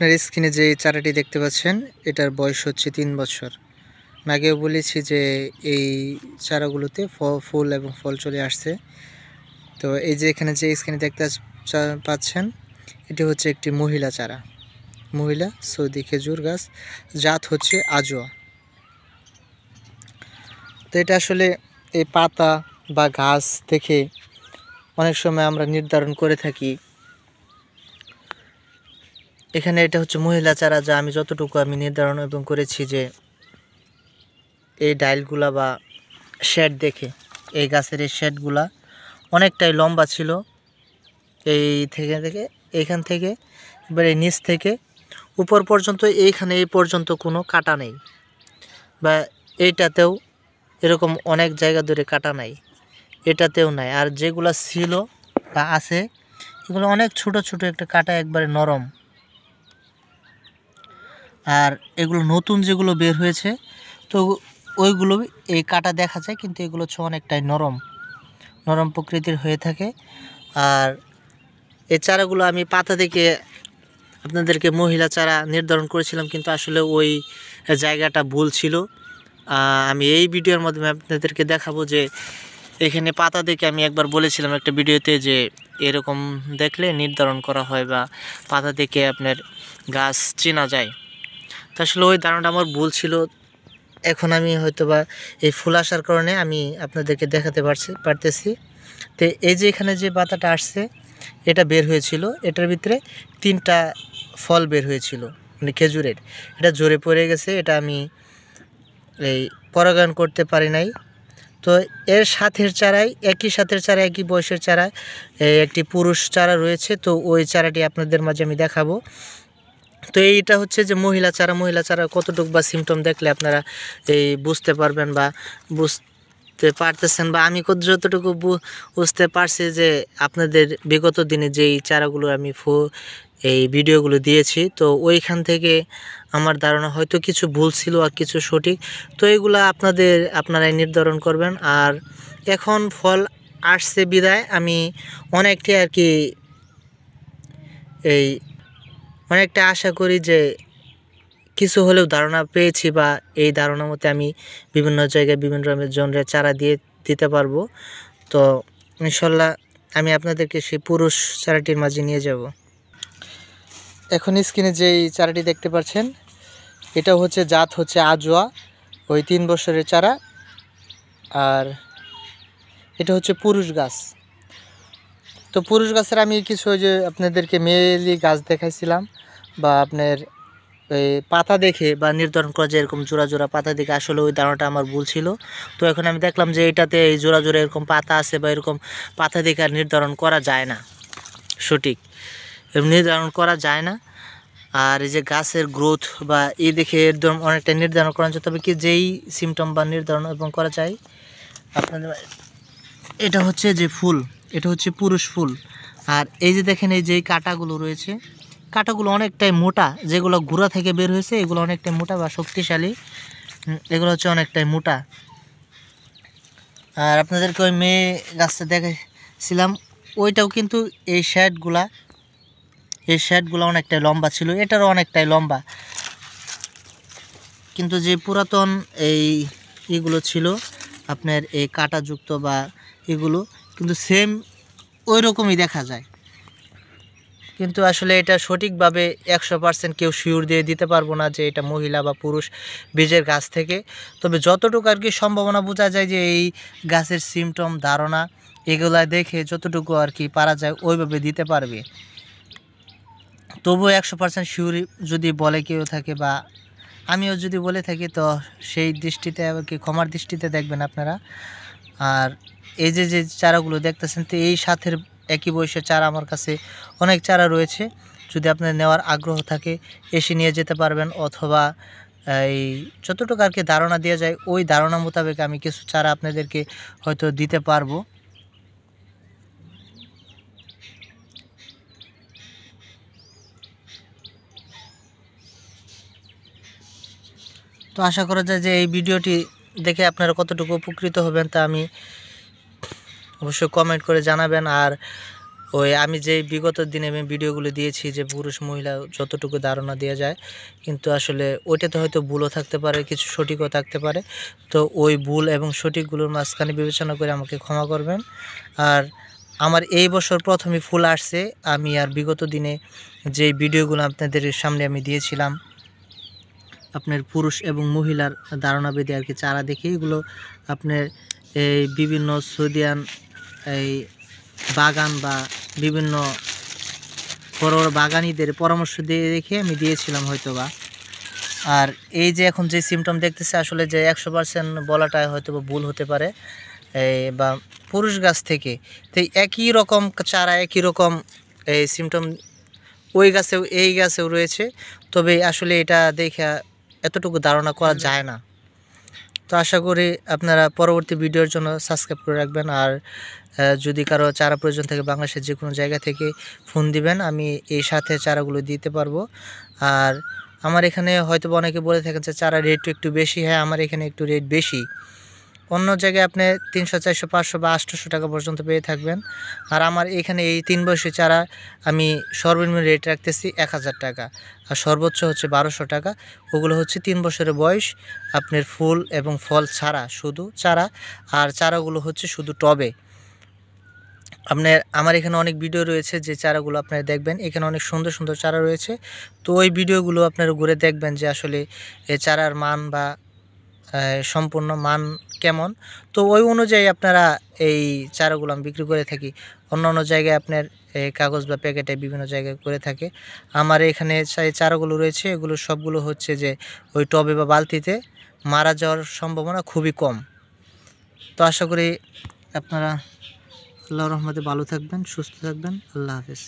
আপনার স্ক্রিনে যে চারাটি দেখতে পাচ্ছেন এটার বয়স হচ্ছে 3 বছর। আগেও বলেছি যে এই চারাগুলোতে ফুল এবং ফল চলে আসছে। তো এই যে এখানে যে স্ক্রিনে দেখতে পাচ্ছেন এটি হচ্ছে একটি মহিলা চারা, মহিলা সৌদি খেজুর গাছ, জাত হচ্ছে আজোয়া। তো এটা আসলে এই পাতা বা গাছ দেখে অনেক সময় আমরা নির্ধারণ করে থাকি। এখানে এটা হচ্ছে মহিলা চারা, যা আমি যতটুকু নির্ধারণ এবং করেছি যে এই ডাইলগুলা বা শেড দেখে এই গাছের এই শেডগুলা অনেকটাই লম্বা ছিল। এই এইখান থেকে এবারে নিচ থেকে উপর পর্যন্ত এইখানে এই পর্যন্ত কোনো কাটা নেই, বা এইটাতেও এরকম অনেক জায়গা ধরে কাটা নাই, এটাতেও নাই। আর যেগুলো ছিল বা আছে এগুলো অনেক ছোট ছোট, একটা কাটা একবারে নরম। আর এগুলো নতুন যেগুলো বের হয়েছে তো ওইগুলো এই কাটা দেখা যায়, কিন্তু এগুলো হচ্ছে অনেকটাই নরম নরম প্রকৃতির হয়ে থাকে। আর এই চারাগুলো আমি পাতা থেকে আপনাদেরকে মহিলা চারা নির্ধারণ করেছিলাম, কিন্তু আসলে ওই জায়গাটা ভুল ছিল। আমি এই ভিডিওর মাধ্যমে আপনাদেরকে দেখাবো যে এখানে পাতা দেখে আমি একবার বলেছিলাম একটা ভিডিওতে যে এরকম দেখলে নির্ধারণ করা হয় বা পাতা দেখে আপনার গাছ চেনা যায়। তো আসলে ওই ধারণাটা আমার ভুল ছিল। এখন আমি হয়তোবা এই ফুল আসার কারণে আমি আপনাদেরকে দেখাতে পারতেছি। তো এই যে এখানে যে পাতাটা আসছে এটা বের হয়েছিল, এটার ভিতরে 3টা ফল বের হয়েছিল মানে খেজুরের। এটা জোরে পড়ে গেছে, এটা আমি এই পরাগায়ন করতে পারি নাই। তো এর সাথের চারায়, একই সাথের চারা, একই বয়সের চারায় একটি পুরুষ চারা রয়েছে। তো ওই চারাটি আপনাদের মাঝে আমি দেখাবো। তো এইটা হচ্ছে যে মহিলা চারা। মহিলা চারা কতটুকু বা সিমটম দেখলে আপনারা এই বুঝতে পারবেন বা বুঝতে পারতেছেন, বা আমি যতটুকু বুঝতে পারছি যে আপনাদের বিগত দিনে যেই চারাগুলো আমি এই ভিডিওগুলো দিয়েছি, তো ওইখান থেকে আমার ধারণা হয়তো কিছু ভুল ছিল আর কিছু সঠিক। তো এগুলো আপনারাই নির্ধারণ করবেন। আর এখন ফল আসছে বিদায় আমি অনেকটাই আর কি অনেকটা আশা করি যে কিছু হলেও ধারণা পেয়েছি, বা এই ধারণা মতে আমি বিভিন্ন জায়গায় বিভিন্ন জনের চারা দিতে পারবো। তো ইনশাল্লাহ আমি আপনাদেরকে সেই পুরুষ চারাটির মাঝে নিয়ে যাব। এখন স্ক্রিনে যেই চারাটি দেখতে পাচ্ছেন এটা হচ্ছে জাত হচ্ছে আজোয়া, ওই 3 বছরের চারা। আর এটা হচ্ছে পুরুষ গাছ। তো পুরুষ গাছের আমি কিছু যে আপনাদেরকে মেয়েলি গাছ দেখাইছিলাম, বা আপনার এই পাতা দেখে বা নির্ধারণ করা যায় এরকম জোড়া জোড়া পাতা দেখে, আসলে ওই ধারণাটা আমার ভুল ছিল। তো এখন আমি দেখলাম যে এটাতে এই জোড়া জোড়া এরকম পাতা আছে, বা এরকম পাতা দেখে আর নির্ধারণ করা যায় না, সঠিক নির্ধারণ করা যায় না। আর এই যে গাছের গ্রোথ বা এই দেখে একদম অনেকটা নির্ধারণ করা যায়। তবে কি যেই সিমটম বা নির্ধারণ এবং করা যায় আপনাদের, এটা হচ্ছে যে ফুল, এটা হচ্ছে পুরুষ ফুল। আর এই যে দেখেন এই যে কাঁটাগুলো রয়েছে, কাঁটাগুলো অনেকটাই মোটা, যেগুলো গুঁড়া থেকে বের হয়েছে এগুলো অনেকটাই মোটা বা শক্তিশালী, এগুলো হচ্ছে অনেকটাই মোটা। আর আপনাদেরকে ওই মেয়ে গাছটা দেখেছিলাম, ওইটাও কিন্তু এই শেডগুলো অনেকটাই লম্বা ছিল, এটারও অনেকটাই লম্বা। কিন্তু যে পুরাতন এইগুলো ছিল আপনার এই কাঁটাযুক্ত বা এগুলো কিন্তু সেম ওই রকমই দেখা যায়, কিন্তু আসলে এটা সঠিকভাবে 100% কেউ শিওর দিয়ে দিতে পারবো না যে এটা মহিলা বা পুরুষ বীজের গাছ থেকে। তবে যতটুকু আর কি সম্ভাবনা বোঝা যায় যে এই গাছের সিমটম ধারণা এগুলা দেখে যতটুকু আর কি পারা যায় ওইভাবে দিতে পারবে। তবুও 100% শিওর যদি বলে কেউ থাকে বা আমিও যদি বলে থাকি, তো সেই দৃষ্টিতে আর কি ক্ষমার দৃষ্টিতে দেখবেন আপনারা। আর এই যে যে চারাগুলো দেখতেছেন, তো এই সাথের একই বয়সের চারা আমার কাছে অনেক চারা রয়েছে। যদি আপনার নেওয়ার আগ্রহ থাকে এসে নিয়ে যেতে পারবেন, অথবা এই যতটুকু আর কি ধারণা দেওয়া যায় ওই ধারণা মোতাবেক আমি কিছু চারা আপনাদেরকে হয়তো দিতে পারবো। তো আশা করা যায় যে এই ভিডিওটি দেখে আপনারা কতটুকু উপকৃত হবেন তা আমি অবশ্যই কমেন্ট করে জানাবেন। আর ওই আমি যে বিগত দিনে আমি ভিডিওগুলো দিয়েছি যে পুরুষ মহিলা যতটুকু ধারণা দেওয়া যায়, কিন্তু আসলে ওইটাতে হয়তো ভুলও থাকতে পারে, কিছু সঠিকও থাকতে পারে। তো ওই ভুল এবং সঠিকগুলোর মাঝখানে বিবেচনা করে আমাকে ক্ষমা করবেন। আর আমার এই বছর প্রথমে ফুল আসছে, আমি আর বিগত দিনে যে ভিডিওগুলো আপনাদের সামনে আমি দিয়েছিলাম আপনার পুরুষ এবং মহিলার ধারণা বেঁধে আর কি চারা দেখে, এগুলো আপনার এই বিভিন্ন সৌদিয়ান এই বাগান বা বিভিন্ন বড় বড় বাগানিদের পরামর্শ দিয়ে রেখে আমি দিয়েছিলাম হয়তোবা। আর এই যে এখন যে সিমটম দেখতেছে আসলে যে 100% বলাটা হয়তো বা ভুল হতে পারে, এই বা পুরুষ গাছ থেকে তো একই রকম চারা একই রকম এই সিমটম ওই গাছেও এই গাছেও রয়েছে, তবে আসলে এটা দেখে এতটুকু ধারণা করা যায় না। তো আশা করি আপনারা পরবর্তী ভিডিওর জন্য সাবস্ক্রাইব করে রাখবেন। আর যদি কারো চারা প্রয়োজন থাকে বাংলাদেশের যে কোনো জায়গা থেকে ফোন দিবেন, আমি এই সাথে চারাগুলো দিতে পারবো। আর আমার এখানে হয়তো অনেকে বলে থাকেন যে চারা রেট একটু বেশি। হ্যাঁ, আমার এখানে একটু রেট বেশি। অন্য জায়গায় আপনি 300, 400, 500 বা 800 টাকা পর্যন্ত পেয়ে থাকবেন। আর আমার এখানে এই 3 বয়সী চারা আমি সর্বনিম্ন রেট রাখতেছি 1000 টাকা, আর সর্বোচ্চ হচ্ছে 1200 টাকা। ওগুলো হচ্ছে 3 বছরের বয়স, আপনার ফুল এবং ফল ছাড়া, শুধু চারা। আর চারাগুলো হচ্ছে শুধু টবে। আমার এখানে অনেক ভিডিও রয়েছে যে চারাগুলো আপনারা দেখবেন, এখানে অনেক সুন্দর সুন্দর চারা রয়েছে। তো ওই ভিডিওগুলো আপনারা ঘুরে দেখবেন যে আসলে এই চারার মান বা সম্পূর্ণ মান কেমন। তো ওই অনুযায়ী আপনারা এই চারাগুলো আমি বিক্রি করে থাকি। অন্য অন্য জায়গায় আপনার কাগজ বা প্যাকেটে বিভিন্ন জায়গায় করে থাকে। আমার এখানে যে চারাগুলো রয়েছে এগুলো সবগুলো হচ্ছে যে ওই টবে বা বালতিতে মারা যাওয়ার সম্ভাবনা খুবই কম। তো আশা করি আপনারা আল্লাহর রহমতে ভালো থাকবেন, সুস্থ থাকবেন। আল্লাহ হাফেজ।